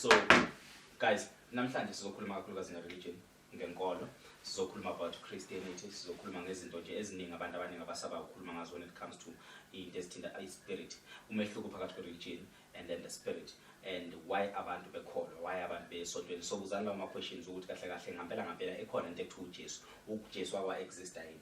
So guys, namhlanje sizokhuluma kakhulukazi religion ngenkolo. Sizokhuluma about Christianity, sizokhuluma ngezinto nje eziningi abantu abaningi abasaba ukukhuluma ngazo when it comes to into ezithinta ispirit. Umehluko phakathi kwe-religion and then the spirit, and why abantu bekholwa, why abantu besontweni. So kuzala ama questions ukuthi kahle kahle ngampela ekhona into ekuthiwa uJesu. uJesu wa exist yini?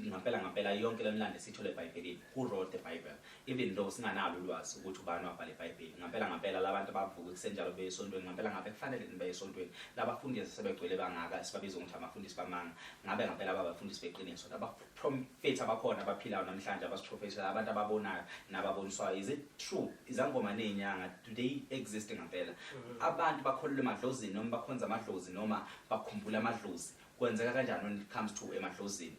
Ngampela yonke lemlando sithole eBhayibhelini. Who wrote the Bible? Even though singanalo ulwazi ukuthi ubani wabhala iBhayibheli. Ngampela labantu abavuka kusenjalo besontweni, ngampela kufanele nibe esontweni. Labafundisi sebegcwele bangaka sibabiza ukuthi abafundisi bamanga. Ngampela abafundisi beqiniso. Abaprofethi abakhona abaphilayo namhlanje abasiprofessor abantu ababonayo nababoniswayo. Is it true? Izangoma nezinyanga do they exist ngampela? Abantu bakholelwa emadlozini noma bakhonza amadlozi noma bakhumbula amadlozi. Kwenzeka kanjani when it comes to emadlozini?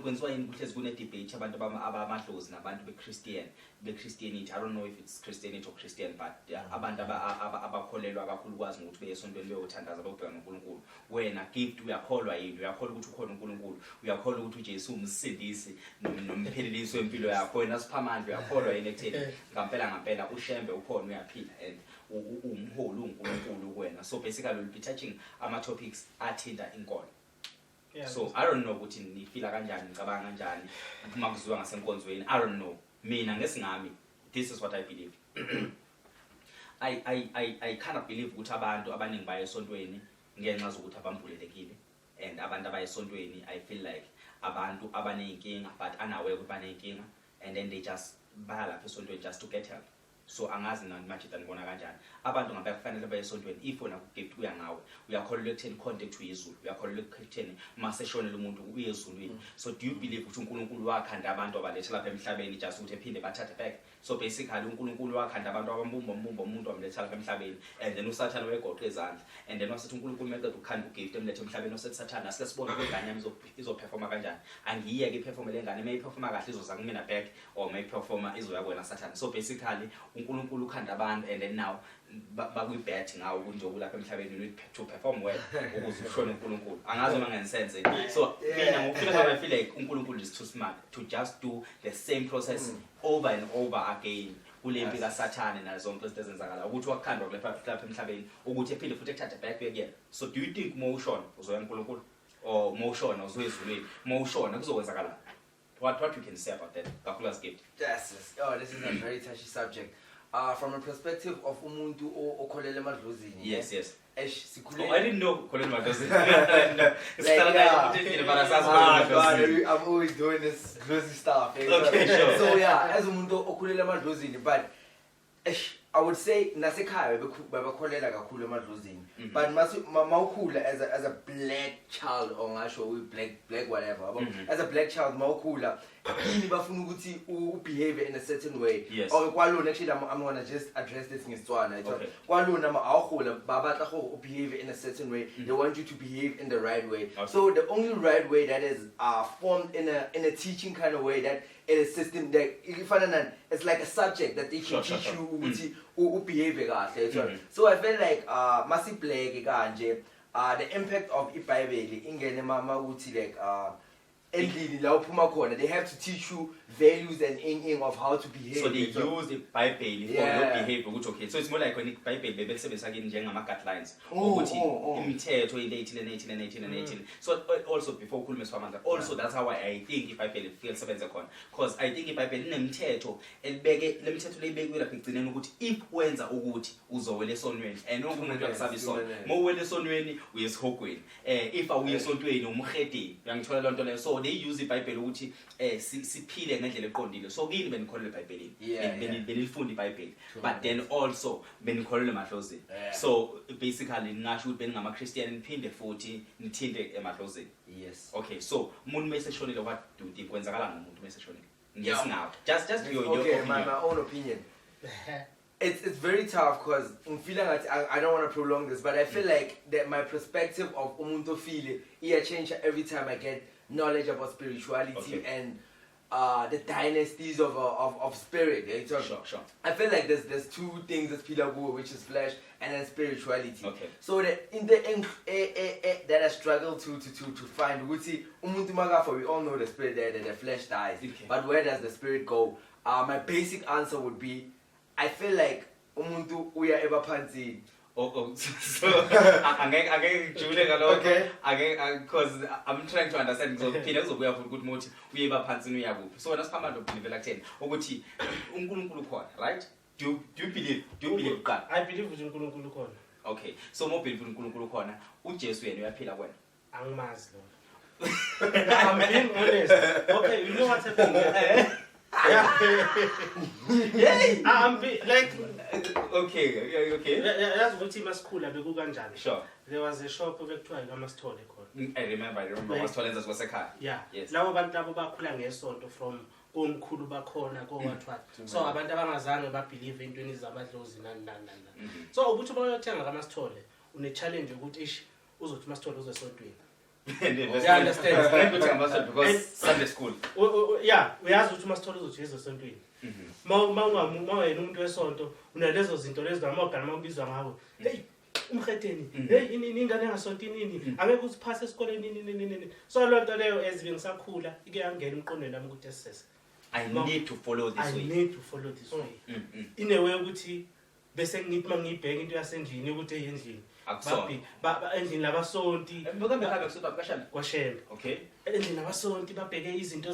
Kwenziwa yini kuhlezi kune debate abantu abamadlozi nabantu beChristianity. I don't know if it's Christianity or Christian, but abantu abakholelwa kakhulukazi ngokuthi beyesontweni beyothandaza bobheka noNkulunkulu. Wena gift uyakholwa yini? Uyakholwa ukuthi ukhona uNkulunkulu? Uyakholwa ukuthi uJesu umsindisi nomphelelisi wempilo yakho? Wena Sphamantla uyakholwa yini ekutheni ngampela ushembe ukhona uyaphila and umholi uNkulunkulu kuwena? So basically we'll be touching ama topics athinta inkolo. Yeah, so I don't know ukuthi nifila kanjani, ngicabanga kanjani uma kuziwa ngasenkonzweni. I don't know. Mina ngesingami, this is what I believe. I kind of believe ukuthi abantu abaningi baye esontweni ngenxa zokuthi abambulelekile, and abantu abaye esontweni I feel like abantu abaneyinkinga but unaware ukuthi baneyinkinga, and then they just baya lapha esontweni just to get help. So angazi manje ngibona kanjani abantu ngabe kufanele baye esontweni if wona kugift uya ngawe uyakholelwa ekutheni contact uyizulu, uyakholelwa ekutheni maseshonela umuntu uyezulwini. So do you believe ukuthi uNkulunkulu wakhanda abantu abalethe lapha emhlabeni just ukuthi ephinde bathathe back? So basically uNkulunkulu wakhanda abantu abambumba umuntu wamletha lapha emhlabeni, and then uSathane wegoqe ezandla, and then wasithi uNkulunkulu maqeda ukukhanda ugift emlethe emhlabeni osethi Sathane asike sibone ukuthi ingane yami izoperforma kanjani. Angiyeke iperforme lengane, mayiperforma kahle izoza kumina back, or mayiperforma izoya kuwena Sathane. So basically uNkulunkulu ukhanda abantu, and then now bakuyibet ngawo kunjobu lapha emhlabeni you need to perform well ukuze ushone uNkulunkulu. Angazi uma ngensense. So mina ngifika I feel like uNkulunkulu is too smart to just do the same process over and over again. Kulempi kaSathane nazonke izinto ezenzakala ukuthi wakhandwa lapha emhlabeni ukuthi ephinde futhi ekuthathe back again. So do you think motion uzoya uNkulunkulu, or motion uzoyezulweni? Motion kuzokwenzakala. What you can say about that? Kakula's gift. Yes. Oh, this is a very touchy subject. From a perspective of umuntu okholele emadlozini. Yes. Oh, I didn't know kolele emadlozini. I'm always doing this dlozi stuff. Okay, sure. So yeah, as umuntu okholele emadlozini, but I would say nasekhaya babakholela kakhulu emadlozini. But mawukhula as a black child, or ngasho black whatever. As a black child mawukhula yini bafuna ukuthi behave in a certain way. Yes. Or kwalona actually I'm going to just address this ngesitswana. Kwalona awukhula babatla go behave in a certain way. They want you to behave in the right way. Okay. So the only right way that is formed in a teaching kind of way, that in a system that it's like a subject that they can teach you ukuthi behave kahle. So I feel like masibhleke kanje the impact of iBhayibheli ingene mama ukuthi like endlini la uphuma khona, they have to teach you values and aiming of how to behave. So they use the Bible for your behavior. Okay, so it's more like when the Bible bebesebenzisa njengama guidelines ukuthi imithetho into 18. So also before ukhulume Sphamantla, also that's how I think iBhayibheli feels sebenza khona, because I think iBhayibheli inemithetho elibeke lemithetho leyibekwe lapha egcineni ukuthi if wenza ukuthi uzowela esonweni, and umuntu akusabi isono. Mowela esonweni uyesihogweni, if awuye esontweni umhedeni. Uyangithola lonto leyo. So they use iBhayibheli ukuthi siphile ngendlela eqondile. So kini benikholelwa eBhayibhelini, benilifunda iBhayibheli, but then also benikholelwa emadlozini. So basically ngasho ukuthi beningama Christian niphinde futhi nithinde emadlozini. Yes. Okay, so umuntu meseshonile, what do you think kwenzakala ngomuntu meseshonile? Yes, now just your opinion. Okay, my own opinion. It's very tough because I'm feeling like I don't want to prolong this, but I feel like that my perspective of umuntu feel it change every time I get knowledge about spirituality and the dynasties of spirit. Yeah? So sure. I feel like there's two things that people go, which is flesh and then spirituality. Okay. So in the end that I struggle to find, we see umuntu magafa, we all know the spirit there, the flesh dies. Okay. But where does the spirit go? My basic answer would be, I feel like umuntu uya ebaphansi. Oh, so angeke ngijule ngalokho. Okay. Because I'm trying to understand so phela kuzobuya futhi ukuthi muthi uyeba phansi uya kuphi. So wena Sphamantla ubelieve kutheni ukuthi uNkulunkulu khona, right? Do you believe qala? I believe ukuthi uNkulunkulu khona. Okay. So mo believe uNkulunkulu khona, uJesu yena uyaphila kwena. Angimazi lo. I'm being honest. Okay, you know what's happening? Yeah. I'm like Okay. That's ukuthi masikhula beku kanjani. Sure. There was a shop bekuthiwa iKamasithole khona. I remember wasitholenza kwasekhaya. Yeah. Yes. Labo bantu labo bakhula ngesonto from omkhulu bakhona kowathwa. So abantu abangazange ba believe entweni zamadlozi nani. So ubuthi bayothenga kaMasithole une challenge ukuthi ish uzothi Masithole uzesontweni. Yeah, understand. Because Sunday school. Yeah, uyazi ukuthi Masithole uzothi ezosontweni. Mawena umuntu wesonto unalezo zinto lezo amagama mabizwa ngawo. Hey, umkheteni. Hey, ingane engasonti nini? Angeke usiphase esikoleni nini. So lo nto leyo ezibe ngisakhula ike yangena emqondweni nami ukuthi esese. I need to follow this way. I need to follow this way. In a way ukuthi bese ngithi mangibheka into yasendlini ukuthi eyendlini. Akusona. Endlini labasonti. Bekambe khaya kusutha kwashana. Kwashembe. Okay. Endlini labasonti babheke izinto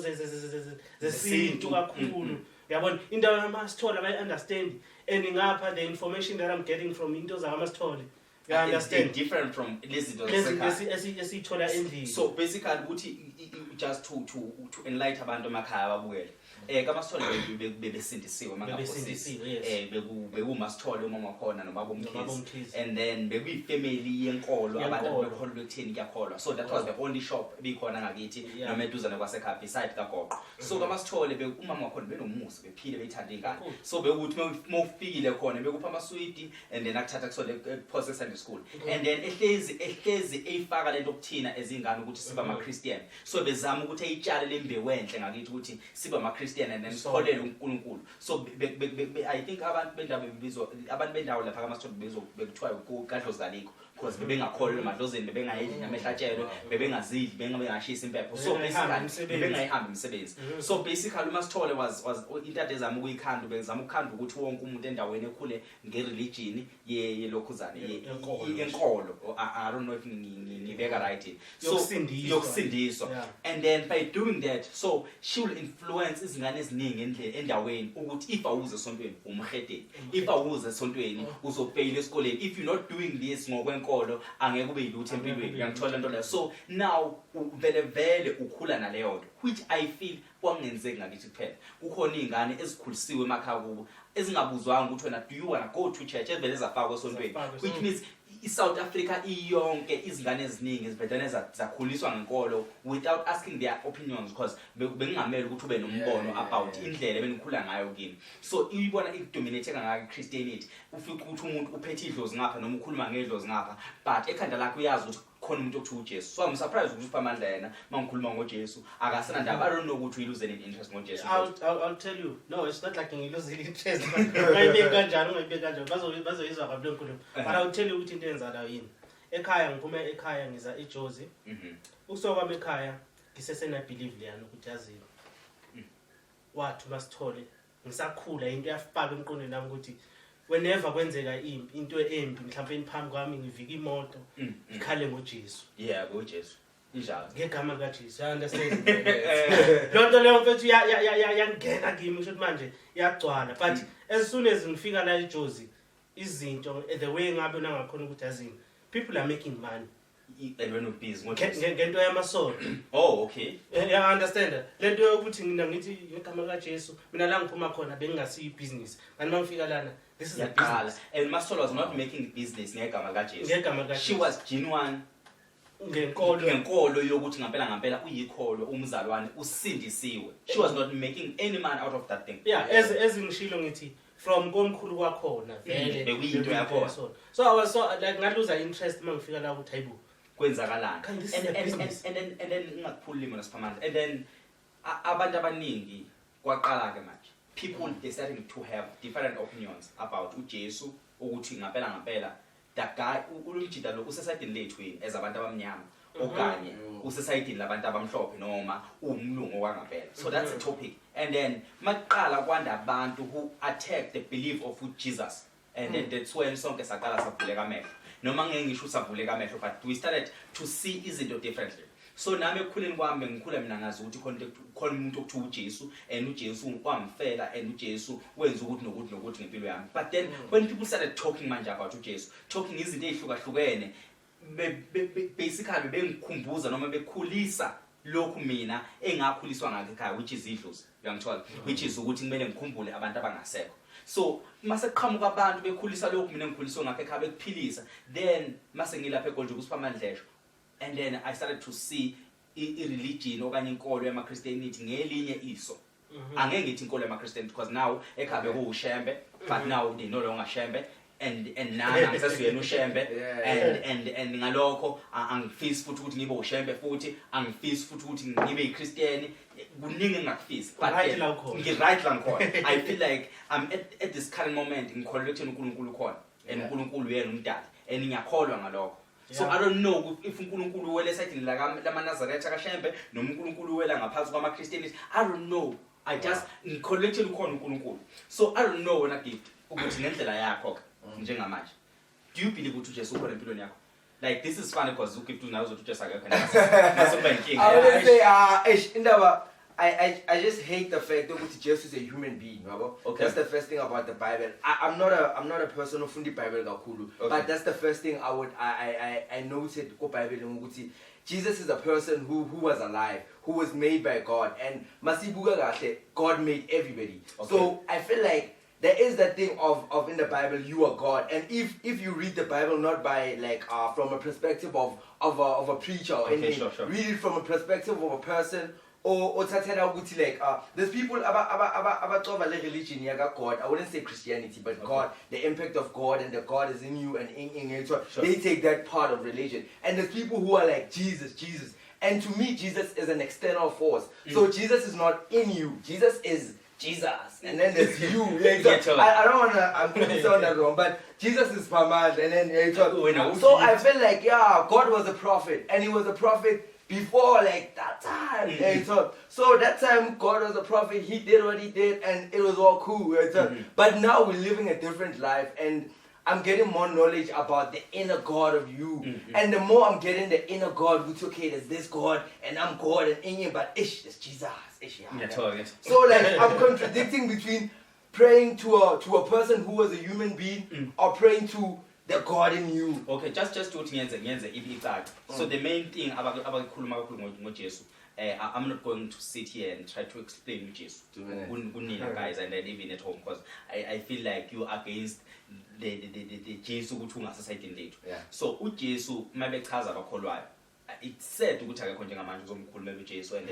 zesintu kakhulu. Yabona indawo yaMasithole I understand and ngapha the information that I'm getting from into zakaMasithole. You understand? Different from lezi esithola endlini. So basically ukuthi just to enlighten abantu emakhaya ababukele. KaMasithole bebesindisiwe mangaphosisi. BekuMasithole umama khona nobaba uMkhize. And then bekuyifamily yenkolo abantu bekholwa ekutheni kuyakholwa. So that was the only shop ebikhona ngakithi noma eduzane kwasekhaya beside kaGoqo. So KaMasithole umama khona benomusa bephile beyithanda ingane. So bekuthi mawufikile khona bekupha amaswidi and then akuthatha kusole process Sunday school. And then ehlezi eyifaka lento okuthina ezingane ukuthi siba amaChristian. So bezama ukuthi ayitshale lembewu enhle ngakithi ukuthi siba amaChristian and then sikholele uNkulunkulu. So I think abantu bendawo lapha kaMasithole bekuthiwa ukadlozi kalikho because bebengakholwa emadlozini bebengayidli inyama ehlatshelwe bebengazidli bengashisa impepho. So basically bebengayihamba imisebenzi. So basically uMasithole was into ezama ukuyikhanda bezama ukukhanda ukuthi wonke umuntu endaweni ekhule ngereligion yelokhuzane yenkolo. I don't know if ngibeka right. So yokusindiswa. And then by doing that, so she will influence izingane eziningi endaweni ukuthi if awuze esontweni umhedeni, if awuze esontweni uzobhayila esikoleni, if you're not doing this ngokwenkolo angeke ube yilutho empilweni. Uyangithola into leyo. So now vele ukhula naleyo nto which I feel kwangenzeki ngakithi kuphela. Kukhona izingane ezikhulisiwe emakhaya kubo ezingabuzwanga ukuthi wena do you want to go to church evele zafakwa esontweni, which means iSouth Africa iyonke izingane eziningi ezibhedane zakhuliswa ngenkolo without asking their opinions because bengingamela ukuthi ube nombono about indlela benikhula ngayo kimi. So uyibona ikudominateka ngayo Christianity ufika ukuthi umuntu uphethe idlozi ngapha noma ukhuluma ngedlozi ngapha but ekhanda lakho uyazi ukuthi khona umuntu okuthi uJesu. So I'm surprised ukuthi uSphamantla yena mangikhuluma ngoJesu akasana ndaba. I don't know ukuthi you lose any interest ngoJesu. I'll tell you. No, it's not like ngilose interest. Ungayibeka kanjani bazoyizwa kabule nkulumo. But I'll tell you ukuthi into yenza la yini. Ekhaya ngiphume ekhaya ngiza eJozi. Ukusoka kwami ekhaya ngisesena believe leyana ukuthi yazini. Wathi Masithole ngisakhula into yafaka emqondweni nami ukuthi whenever kwenzeka into embi mhlawumbe eniphambi kwami ngivika imoto ikhale ngoJesu. Yeah, ngoJesu. Injalo. Ngegama kaJesu. I understand. Lonto leyo mfethu yangena kimi ngisho manje yagcwala but as soon as ngifika la eJozi izinto the way ngabe nangakhona ukuthi azini people are making money. And when busy ngoJesu. Ngento yamasonto. Oh, okay. I understand. Lento yokuthi mina ngithi ngegama kaJesu mina la ngiphuma khona bengingasiyi business. Kanti mangifika lana this is a business. And Masithole was not making business ngegama kaJesu. She was genuine ngenkolo yokuthi ngampela uyikholo umzalwane usindisiwe. She was not making any money out of that thing. Yeah, as ngishilo ngithi from komkhulu kwakhona vele bekuyinto yakho. So I was so like ngaluza interest mangifika la ukuthi hayibo kwenzakalana. And then ngakuphulima noSphamantla. And then abantu abaningi kwaqala ke manje. People they starting to have different opinions about uJesu ukuthi ngampela that guy ulumjida lo usesayidini lethu yini as abantu abamnyama okanye usesayidini labantu abamhlophe noma umlungu wangampela. So that's a topic. And then maqala kwanda abantu who attack the belief of Jesus and then that's when sonke saqala savuleka amehlo noma ngeke ngisho savuleka amehlo but we started to see izinto differently. So nami ekukhuleni kwami ngikhula mina ngazi ukuthi khona umuntu okuthiwa uJesu and uJesu wamfela and uJesu wenza ukuthi nokuthi ngempilo yami. But then when people started talking manje about uJesu, talking izinto ezihlukahlukene basically bengikhumbuza noma bekhulisa lokhu mina engakhuliswa ngakho ekhaya, which is idlozi, uyangithola, which is ukuthi kumele ngikhumbule abantu abangasekho. So mase qhamuka abantu bekhulisa lokhu mina ngikhuliswa ngakho ekhaya bekuphilisa, then mase ngilapha eGolje kuSphamantla, and then I started to see i-religion okanye inkolo yama-Christianity ngelinye iso. Angeke ngithi inkolo yama-Christianity because now ekhaya bekuwushembe, but now they no longer shembe. And nami angisasuyena ushembe and ngalokho angifisi futhi ukuthi ngibe ushembe futhi angifisi futhi ukuthi ngibe yiChristian kuningi engakufisi but right la khona ngi-right la khona. I feel like I'm at this current moment ngikholelwa ekutheni uNkulunkulu khona and uNkulunkulu yena umdali and ngiyakholwa ngalokho. So I don't know if uNkulunkulu wele esayidini lamaNazaretha kaShembe noma uNkulunkulu wela ngaphansi kwama-Christianity. I don't know. I just ngikholelwa ekutheni ukhona uNkulunkulu. So I don't know wena gift ukuthi ngendlela yakho njengamanje. Do you believe ukuthi uJesu ukhona empilweni yakho? Like this is funny because ugift unayo uzothi uJesu akekho nasoba inkinga. I would say indaba I just hate the fact that Jesus is a human being, yabo. Okay. That's the first thing about the Bible. I'm not a person who fundi Bible kakhulu, but that's the first thing I noted ko Bible ukuthi Jesus is a person who was alive, who was made by God, and masibuka kahle God made everybody. Okay. So I feel like there is that thing of in the Bible you are God, and if you read the Bible not by like from a perspective of a preacher or anything, sure. read it from a perspective of a person or thathela ukuthi like there's people abacova le religion yaka God. I wouldn't say Christianity, but God, the impact of God and the God is in you and in it. So they take that part of religion, and there's people who are like Jesus. And to me, Jesus is an external force. So Jesus is not in you. Jesus is Jesus, and then there's you. I don't wanna. I'm gonna sound that wrong, but Jesus is Sphamantla, and then so I feel like God was a prophet, and he was a prophet before like that time. So that time God was a prophet. He did what he did, and it was all cool. But now we're living a different life, and I'm getting more knowledge about the inner God of you. And the more I'm getting the inner God, which okay, there's this God, and I'm God, and in you, but there's Jesus. So like I'm contradicting between praying to a person who was a human being or praying to the God in you. Okay, just to ngenze ibicala. So the main thing abakhuluma kakhulu ngoJesu, I'm not going to sit here and try to explain uJesu kunina guys and then even at home, because I feel like you are against the Jesu ukuthi ungasasayidini lethu. So uJesu mabechaza abakholwayo, it's said ukuthi akekho njengamanje uzomkhulumela uJesu and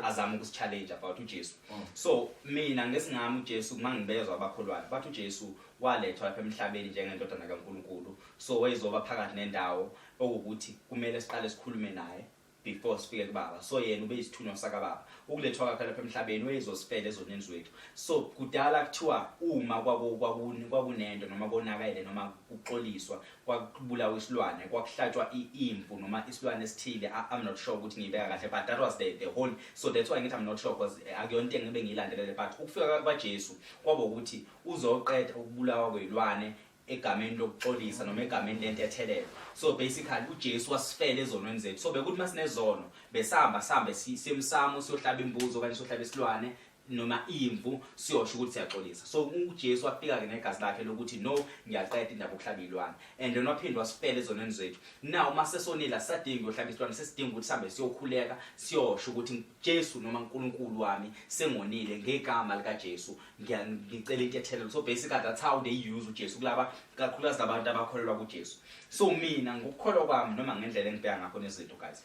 azama ukusichallenge about uJesu. So mina ngesingami uJesu mangibezwa abakholwayo bathi uJesu walethwa lapha emhlabeni njengendodana kaNkulunkulu, so wayezoba phakathi nendawo okuthi kumele siqale sikhulume naye before sifike kuBaba. So yena ube isithunywa sakaBaba ukulethwa kwakhe lapha emhlabeni wayezosifela ezoneni zethu. So kudala kuthiwa uma kwakunento noma konakele noma kuxoliswa kwakubulawa isilwane kwakuhlatshwa imvu noma isilwane esithile, I'm not sure ukuthi ngibeka kahle, but that was the whole. So that's why ngithi I'm not sure because akuyonto engibe ngiyilandelele, but ukufika kwaJesu kwaba ukuthi uzoqeda ukubulawa kwezilwane egameni lokuxolisa noma egameni lento ethelele. So basically uJesu wasifela ezonweni zethu. So bekuthi masinezono besamba simsamo siyohlaba imbuzi okanye siyohlaba isilwane noma imvu siyosho ukuthi siyaxolisa. So uJesu wafika ke negazi lakhe lokuthi no, ngiyaqeda indaba yokuhlaba ilwane, and then waphindwa wasifela ezonweni zethu. Now masesonila sadinga ukuhlaba isilwane, sesidinga ukuthi sambe siyokhuleka siyosho ukuthi Jesu noma uNkulunkulu wami sengonile ngegama lika Jesu, ngicela into ethelele. So basically that's how they use uJesu kulaba kakhulukazi labantu abakholelwa kuJesu. So mina ngokukholwa kwami noma ngendlela engibheka ngakho nezinto guys,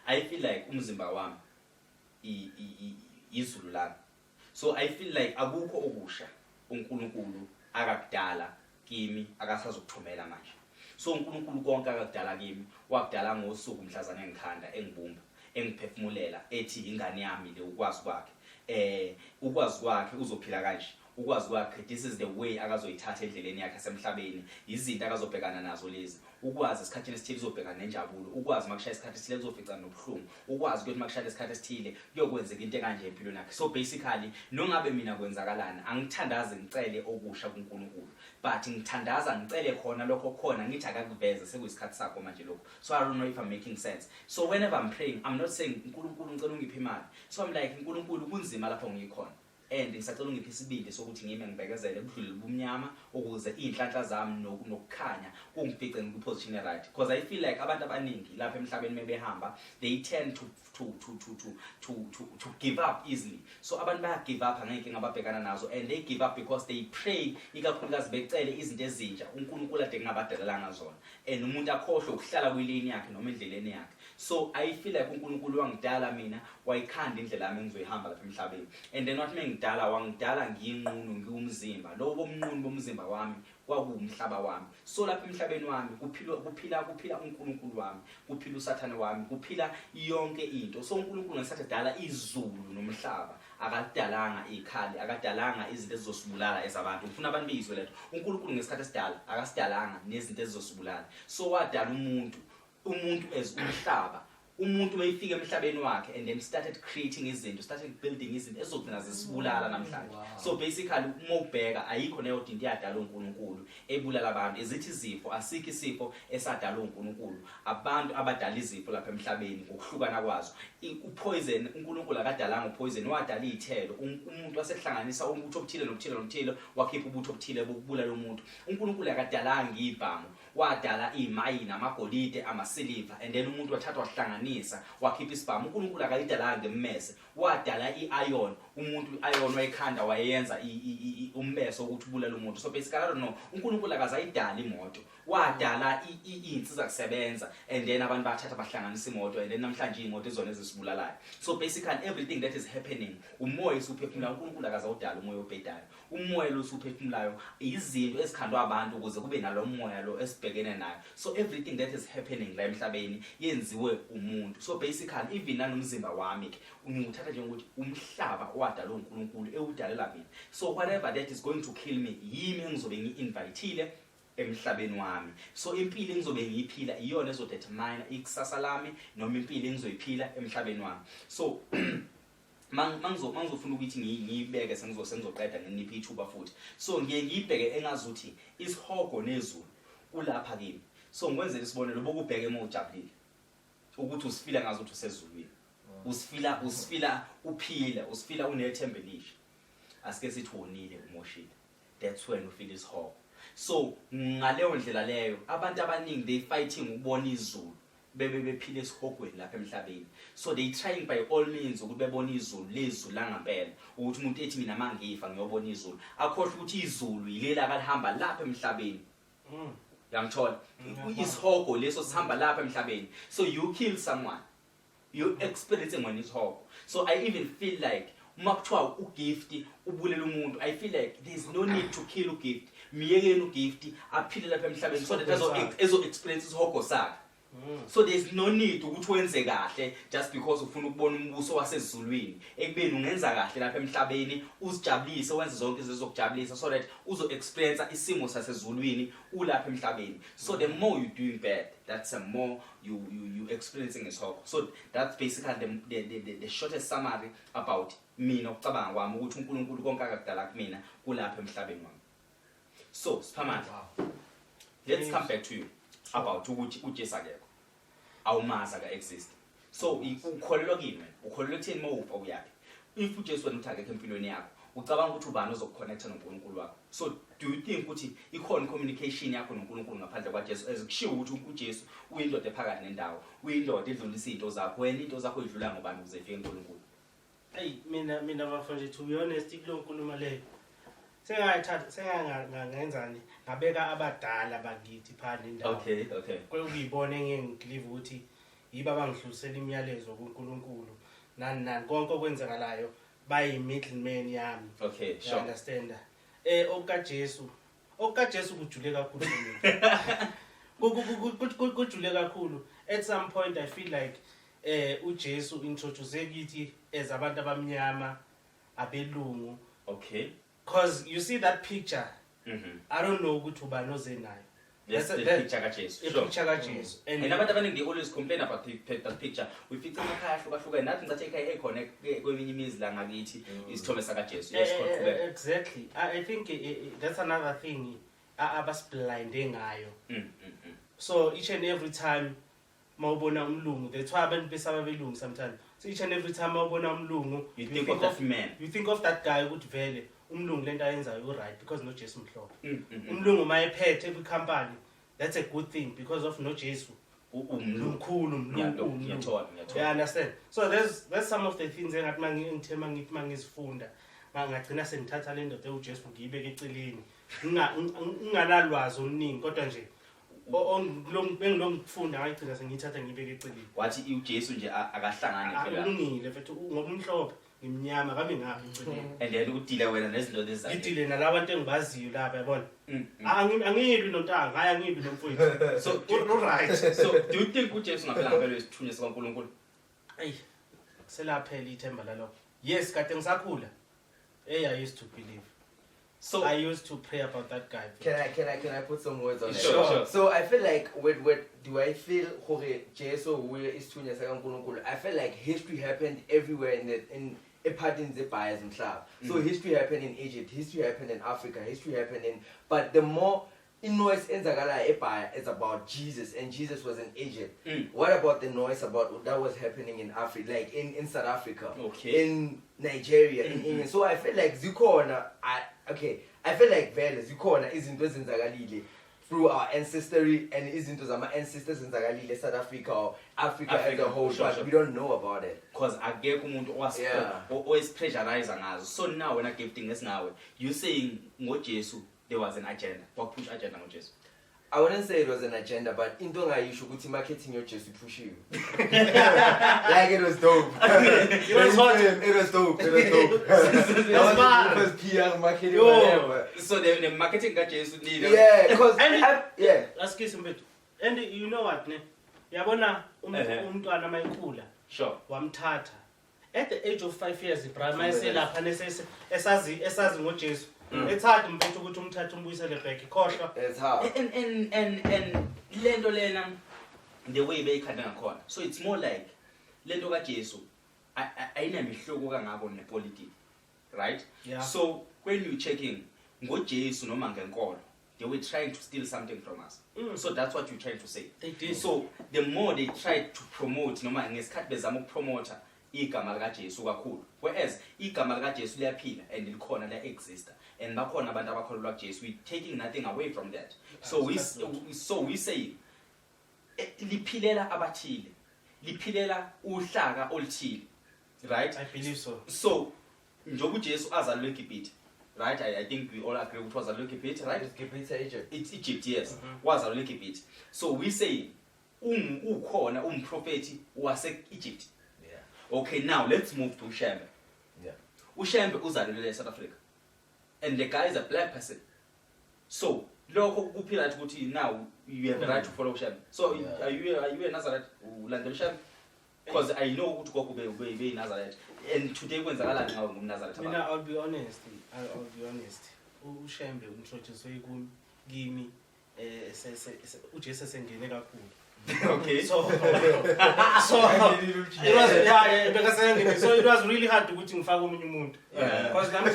I feel like umzimba wami izulu lami. So I feel like akukho okusha uNkulunkulu akakudala kimi akasazokuthumela manje. So uNkulunkulu konke akakudala kimi wakudala ngosuku mhlazana engikhanda engibumba engiphefumulela ethi ingane yami le ukwazi kwakhe ukwazi kwakhe uzophila kanje ukwazi kwakhe this is the way akazoyithatha endleleni yakhe esemhlabeni, izinto akazobhekana nazo lezi, ukwazi isikhathini esithile uzobhekana nenjabulo, ukwazi makushaya isikhathi esithile uzofica nobuhlungu, ukwazi ukuthi makushaya isikhathi esithile kuyokwenzeka into ekanje empilweni yakhe. So basically nongabe mina kwenzakalana angithandazi ngicele okusha kuNkulunkulu, but ngithandaza ngicele khona lokho khona ngithi akakuveze sekuyisikhathi sakho manje lokho. So I don't know if I'm making sense. So whenever I'm praying, I'm not saying uNkulunkulu ngicela ungiphe imali, so I'm like uNkulunkulu kunzima lapho ngikhona, and ngisacela ungiphe isibindi sokuthi ngime ngibekezele kudlule ubumnyama ukuze inhlanhla zami nokukhanya kungifice ngikuposition right, because I feel like abantu abaningi lapha emhlabeni mebehamba they tend to give up easily. So abantu baya give up angeke ngababhekana nazo, and they give up because they pray ikakhulukazi becele izinto ezintsha uNkulunkulu ade ngabadalelanga zona, and umuntu akhohlwe ukuhlala kwilini yakhe noma endleleni yakhe. So I feel like uNkulunkulu wangidala mina wayikhanda indlela yami engizoyihamba lapha emhlabeni, and then what mengidala wangidala ngiyinqunu ngiwumzimba, lo bomnqunu bomzimba wami kwakuwumhlaba wami. So lapha emhlabeni wami kuphila uNkulunkulu wami, kuphila uSathane wami, kuphila yonke into. So uNkulunkulu ngesathi dala izulu nomhlaba, akadalanga ikhali, akadalanga izinto ezizosibulala ezabantu. Ufuna abantu bezwe letho, uNkulunkulu ngesikhathi esidala akasidalanga nezinto ezizosibulala. So wadala umuntu as umhlaba, umuntu mayifika emhlabeni wakhe and then started creating izinto, started building izinto ezogcina zisibulala namhlanje. So basically uma ubheka ayikho nayo into yadala uNkulunkulu ebulala abantu, ezithi izifo, asikho isifo esadala uNkulunkulu, abantu abadala izifo lapha emhlabeni ngokuhlukana kwazo. Upoison uNkulunkulu akadalanga upoison, wadala izithelo, umuntu wasehlanganisa ubuthi obuthile nobuthile wakhipha ubuthi obuthile bokubulala umuntu. uNkulunkulu akadalanga ibhamu, wadala imayini, amagolide, amasiliva, and then umuntu wathatha wahlanganisa wakhipha isibhamu. uNkulunkulu akayidalanga ngemmese, wadala iiron, umuntu iron wayikhanda wayenza umbeso ukuthi ubulala umuntu. So basically I don't know, uNkulunkulu akazayidala imoto, wadala izinsiza kusebenza, and then abantu bathatha bahlanganisa imoto, and then namhlanje imoto izona ezisibulalayo. So basically everything that is happening, umoya usuphefumula, uNkulunkulu akazawudala umoya obhedayo. Umoya lo usuphefumulayo izinto ezikhandwa abantu ukuze kube nalo moya lo esibhekene nayo. So everything that is happening la emhlabeni yenziwe umuntu. So basically even nanomzimba wami ke ngithatha njengokuthi umhlaba owadala uNkulunkulu ewudalela mina. So whatever that is going to kill me, yimi engizobe ngi-inviteile emhlabeni wami. So impilo engizobe ngiyiphila iyona ezodetermine ikusasa lami noma impilo engizoyiphila emhlabeni wami. So mangizofuna ukuthi ngiyibeke sengizoqeda nginiphe ithuba futhi. So ngiye ngiyibheke engazuthi isihogo nezulu ulapha kimi. So ngikwenzela isibonelo bokubheke emojabulile ukuthi usifila ngazuthi usezulwini, usifila uphila, usifila unethemba elihle. Asike sithi wonile umoshile, that's when you feel isihogo. So ngaleyo ndlela leyo abantu abaningi they fighting ukubona izulu bephile esihogweni lapha emhlabeni. So they trying by all means ukuthi bebona izulu lezulu langempela, ukuthi umuntu ethi mina mangifa ngiyobona izulu, akhohle ukuthi izulu yilela akalihamba lapha emhlabeni. Yangithola isihogo leso sihamba lapha emhlabeni. So you kill someone, you experiencing when isihogo. So I even feel like uma kuthiwa ugift ubulela umuntu, I feel like there's no need to kill ugift, miyekeni ugift aphile lapha emhlabeni so that ezo experience isihogo sakhe. So there's no need ukuthi wenze kahle just because ufuna ukubona umbuso wasezulwini. Ekubeni ungenza kahle lapha emhlabeni uzijabulise, wenze zonke izinto zokujabulisa so that uzo experience isimo sasezulwini ulapha emhlabeni. So the more you doing bad, that's the more you experiencing isihogo. So that's basically the shortest summary about mina ukucabanga kwami ukuthi uNkulunkulu konke akadala kumina kulapha emhlabeni wami. So Sphamantla, let's come back to you about ukuthi uJesu akekho, awumazi aka-exist. So ukholelwa kini wena, ukholelwa ekutheni mawufa uyaphi? If uJesu wena uthi akekho empilweni yakho, ucabanga ukuthi ubani ozokukhonektha noNkulunkulu wakho? So do you think ukuthi ikhona communication yakho noNkulunkulu ngaphandle kwaJesu, as kushiwo ukuthi uJesu uyindoda ephakathi nendawo, uyindoda edlulisa izinto zakho, wena izinto zakho idlula ngobani ukuze ifike kuNkulunkulu? Hey mina bafanje, to be honest kulo nkulumo leyo sengangenzani ngabeka abadala bakithi phana indawo. Okay. Kwekuyibona ngengilive ukuthi yiba bangihlulisela imiyalezo kuNkulunkulu nani konke okwenzakalayo bayi middleman yami. Okay, sure. Understand? okaJesu kujule kakhulu kujule kakhulu. At some point I feel like uJesu introduce kithi as abantu abamnyama abelungu. Okay. Because you see that picture, I don't know ukuthi ubani oze nayo. Yes, the picture kaJesu. Sure. Picture kaJesu. And abantu abaningi they always complain about that picture. We fit emakhaya hlukahlukene nathi ngathi ekhaya ekhona kweminye imizi la ngakithi isithombe sakaJesu. Yes, exactly. I think that's another thing abasiblinde ngayo. So each and every time mawubona umlungu, that's why abantu besaba belungu sometimes. So each and every time mawubona umlungu, you think of that man. You think of that guy ukuthi vele umlungu lento ayenzayo right because no Jesu mhlophe. Umlungu mayephethe kwikhampani, that's a good thing because of no Jesu. Umkhulu umlungu. Yeah, understand. So there's some of the things engathi mangithema ngithi mangizifunda. Ngagcina sengithatha le ndoda uJesu ngiyibeke eceleni. Nginganalwazi oluningi kodwa nje bengilongifunda ngayigcina sengithatha ngiyibeke eceleni. Wathi uJesu nje akahlangane phela. Ulungile mfethu ngoba umhlophe ngimnyama kabe ngapi eceleni. And then udila wena nezinto lezi. Ngidile nalabantu engibaziyo lapha yabona. Angilwi nontanga, hayi angilwi nomfowethu. So right. So do you think uJesu ngaphela ngempela isithunywa sikaNkulunkulu? Hey, selaphela ithemba lalo. Yes, kade ngisakhula. Hey, I used to believe. So I used to pray about that guy. Can I put some words on it? Sure. So I feel like do I feel hore Jesu uye isithunywa sikaNkulunkulu? I feel like history happened everywhere in ephathini zebhaya zomhlaba. So history happened in Egypt, history happened in Africa, history happened in, but the more noise enzakala ebhaya is about Jesus, and Jesus was in Egypt. What about the noise about that was happening in Africa, like in South Africa, in Nigeria, in England? So I feel like zikhona, I feel like vele zikhona izinto ezenzakalile through our ancestry and izinto zama ancestors enzakalile South Africa or Africa as a whole, but we don't know about it. Because akekho umuntu owas-pressurize ngazo. So now when I give things nawe, you saying ngoJesu there was an agenda. What push agenda ngoJesu? I wouldn't say it was an agenda, but into ngayisho ukuthi marketing yoJesu pushiwe. Like it was dope. It was hot. It was dope. It was dope. That was PR marketing. So the marketing kaJesu needed. Yeah, because let's kiss him bit. And you know what, ne? Yabona umntwana mayikhula. Sure. Wamthatha. At the age of 5 years, Ibrahim selapha esazi ngoJesu. It's hard mfethu ukuthi umthathe umbuyisele back ikhohlwa. It's hard. And lento lena the way beyikhanda ngakhona. So it's more like lento kaJesu ayinamihluko kangako nepolitiki. Right? Yeah. So when you checking ngoJesu noma ngenkolo, they were trying to steal something from us. So that's what you're trying to say. They did. So the more they tried to promote noma ngesikhathi bezama ukupromota igama likaJesu kakhulu, whereas igama likaJesu liyaphila and likhona liya-exista, and bakhona abantu abakholelwa kuJesu, we taking nothing away from that. So we say liphilela abathile, liphilela uhlaka oluthile, right? I believe so. So njoba uJesu azalwe eGibhithe, right? I think we all agree it was a lucky bit, right? Egypt. It's Egypt, yes. Was a lucky bit. So we say ukhona umprofeti wase Egypt. Okay, now let's move to Ushembe. Yeah. Ushembe uzalelwe South Africa. And the guy is a black person. So, lokho kuphila ukuthi now you have the right to follow Ushembe. So, are you a Nazareth? Ulandela Ushembe? Because I know ukuthi gogo be Nazareth. And today kwenzakalani ngawe ngumNazareth? Mina I'll be honest. Ushembe introduce kimi uJesu sengene kakhulu. Okay. So it was because so it was really hard to ukuthi ngifake omunye umuntu. Because nami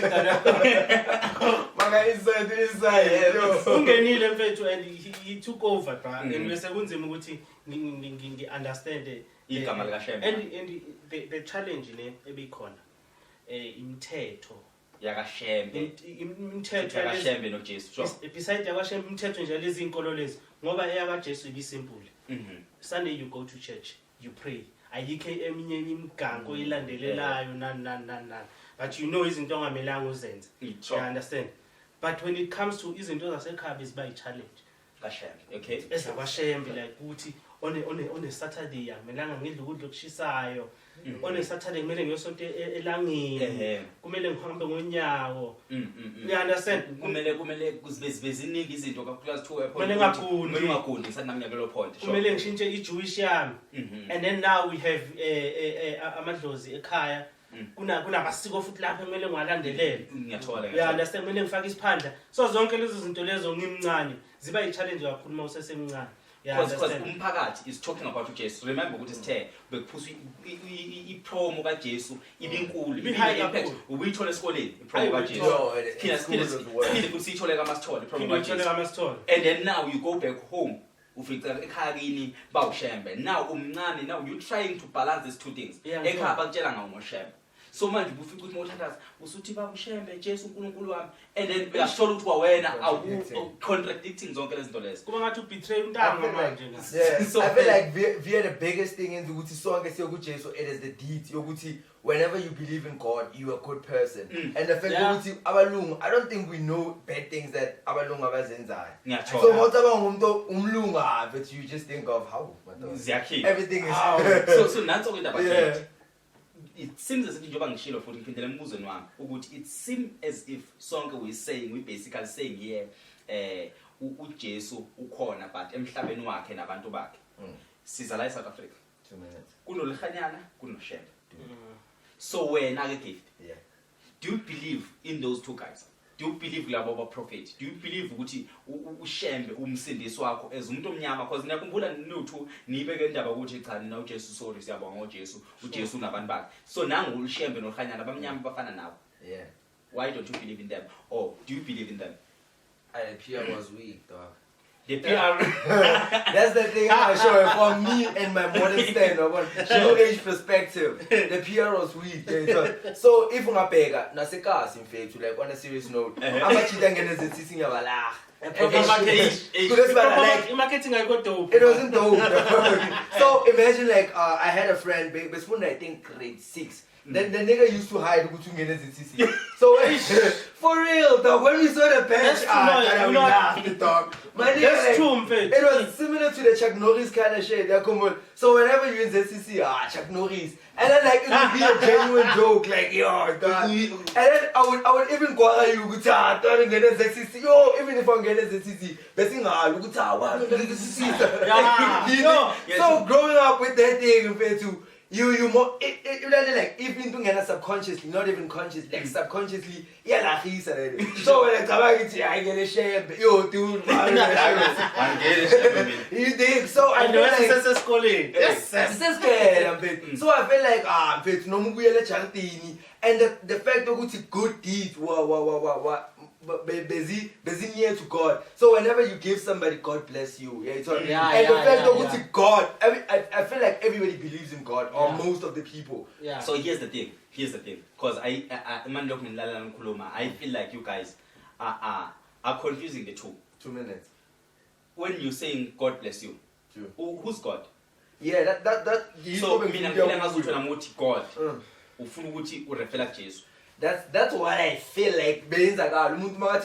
manga inside ungenile mfethu and he took over and bese kunzima ukuthi ngi understand igama lika Shembe. And the challenge ne ebikhona imithetho yakaShembe. Imithetho yakaShembe noJesu. Sure. Beside yakaShembe imithetho nje lezi inkolo lezi ngoba eyakaJesu ibisimple. Sunday you go to church, you pray. Ayikho eminye imigango ilandelelayo nan. But you know izinto ongamelanga uzenze. You understand? But when it comes to izinto zasekhaya is by challenge. kaShembe, okay? EzakaShembe like ukuthi on a Saturday akumelanga ngidle ukudla okushisayo. On a Saturday kumele ngiyosonto elangeni. Kumele ngihambe ngonyawo. You understand? Kumele kuzibeziningi izinto kakhulu azithiwe kumele ngagundi sanami ngalo point. Kumele ngishintshe iJewish yami. And then now we have amadlozi ekhaya kunamasiko futhi lapha emele ngiwalandelele. Ngiyathola. Yeah, understand kumele ngifake isiphandla. So zonke lezo zinto lezo ngimncane ziba i-challenge kakhulu uma usesemncane. Yeah, because umphakathi is talking about uJesu. Remember ukuthi sithe bekuphusa ipromo kaJesu ibinkulu, impact. Ubuyithola esikoleni ipromo kaJesu. Phinde futhi siyithole kaMasithole ipromo kaJesu. And then now you go back home. Ufica ekhaya kini bawushembe. Now umncane, now you trying to balance these two things. Ekhaya bakutshela ngawumoshembe. So manje ufica ukuthi mothathaza usuthi babushembe Jesu uNkulunkulu wami, and then uyashola ukuthi wena awu contradicting zonke lezi zinto lezi. Kuba ngathi ubetray untanga manje na. So I feel like we are the biggest thing in ukuthi sonke siyo kuJesu, it is the deed yokuthi whenever you believe in God you are a good person. And the fact ukuthi abalungu, I don't think we know bad things that abalungu abazenzayo. So motaba ngumuntu umlunga, but you just think of how everything is so nanso ke indaba. It seems as if njengoba ngishilo futhi ngiphindele embuzweni wami ukuthi it seems as if sonke we basically saying here uJesu ukhona but emhlabeni wakhe nabantu bakhe. Siza la eSouth Africa. 2 minutes. Kunolihanyana, kunoshembe. So wena ke gift. Yeah. Do you believe in those two guys? Do you believe labo ba prophet? Do you believe ukuthi ushembe umsindisi wakho as umuntu omnyama, because ngiyakhumbula nothu nibeke indaba ukuthi cha nina uJesu sorry siyabonga uJesu unabantu bakhe. So nangu ushembe nokhanyana abamnyama bafana nawo. Yeah. Why don't you believe in them? Or do you believe in them? PR was weak, dog. The PR. That's the thing I show it from me and my modern stand on show age perspective. The PR was weak. So if ungabheka nasekasi in fact, like on a serious note, amachita ngene zitsisi ngiyabala. Marketing I got dope. It wasn't dope. So imagine like I had a friend, besifunda I think grade 6. Then the nigga used to hide ukuthi. So for real, dog, when we saw the bench, we laughed, dog. My nigga, that's true, it was similar to the Chuck Norris kind of shit. So whenever you in ZCC, Chuck Norris, and then like it would be a genuine joke, like yo, dog. And then I would even go at you, don't get a ZCC. Yo, even if I'm getting ZCC, but sing So growing up with that thing, compared to you more like even doing subconsciously, not even consciously, like subconsciously, yeah, like he's already. So when I come back, I get a share, yo, dude, I get a share. You think so? I know like it's schooling. Yes, so I feel like no muguyele charity, and the fact that it's good deeds, busy near to God. So whenever you give somebody, God bless you. Yeah, the fact that God, I feel like everybody believes in God, or most of the people. Yeah. So here's the thing. Because I feel like you guys are confusing the two. 2 minutes. When you're saying God bless you, who's God? Yeah, that. So God. That's what I feel like.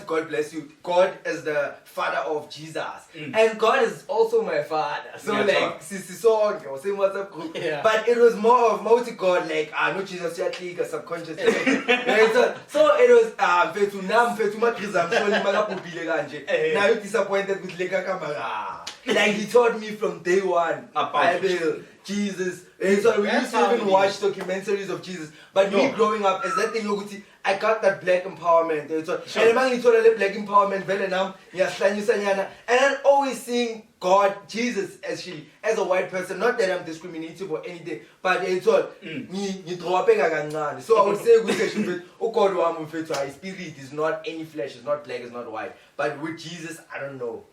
God bless you. God is the father of Jesus. And God is also my father. So like, same WhatsApp group. But it was more of multi God, like, I know Jesus, you subconsciously. So it was, now you're disappointed with Lega Kamara. Like, he taught me from day one. Bible, Jesus. So we used to even watch documentaries of Jesus. But me growing up, is that thing I got that black empowerment. And man, you told a black empowerment, and then always seeing God, Jesus, actually, as a white person. Not that I'm discriminative or anything, but it's all me. So I would say, oh God, his spirit is not any flesh, it's not black, it's not white. But with Jesus, I don't know.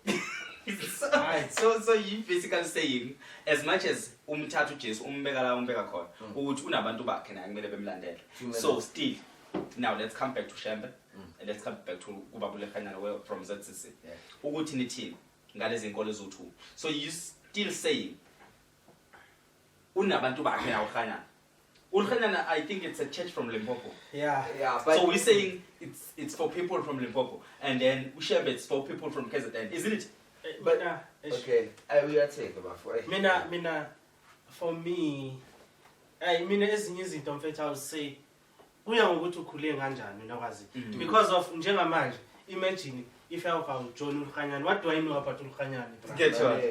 Alright, so you basically saying as much as umthathu Jesu umbeka la umbeka khona ukuthi unabantu bakhe naye kumele bemlandele. So still now let's come back to Shembe and let's come back to kubabule khanyana from ZCC. Ukuthi nithini ngalezi inkolo ezo2. So you still saying unabantu bakhe na ukhanyana. Ukhanyana, I think it's a church from Limpopo. Yeah. But so we're saying it's for people from Limpopo, and then Ushembe it's for people from KZN, isn't it? But okay, we are taking about for it. Mina, for me, mina ezinye izinto mfethu I would say kuya ngokuthi ukhule kanjani nokwazi. Because of njengamanje, imagine if I have John Ukhanyani, what do I know about Ukhanyani?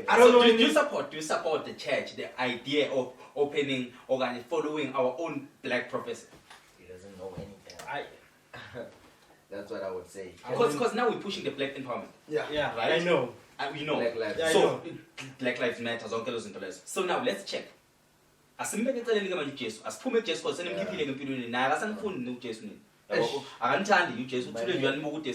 I don't know. Do you support the church, the idea of opening or following our own black prophecy? That's what I would say. Because now we're pushing the black empowerment. Yeah, Right? I know. We know. Black lives. Yeah, I So know. Black Lives Matter zonke lezo zinto lezo. So now let's check. Asimbeke eceleni ke manje uJesu. Asiphume kuJesu because senemkhiphile ngempilweni naye akasanifuni uJesu nini. Yabo akanithandi uJesu uthule nje animo kude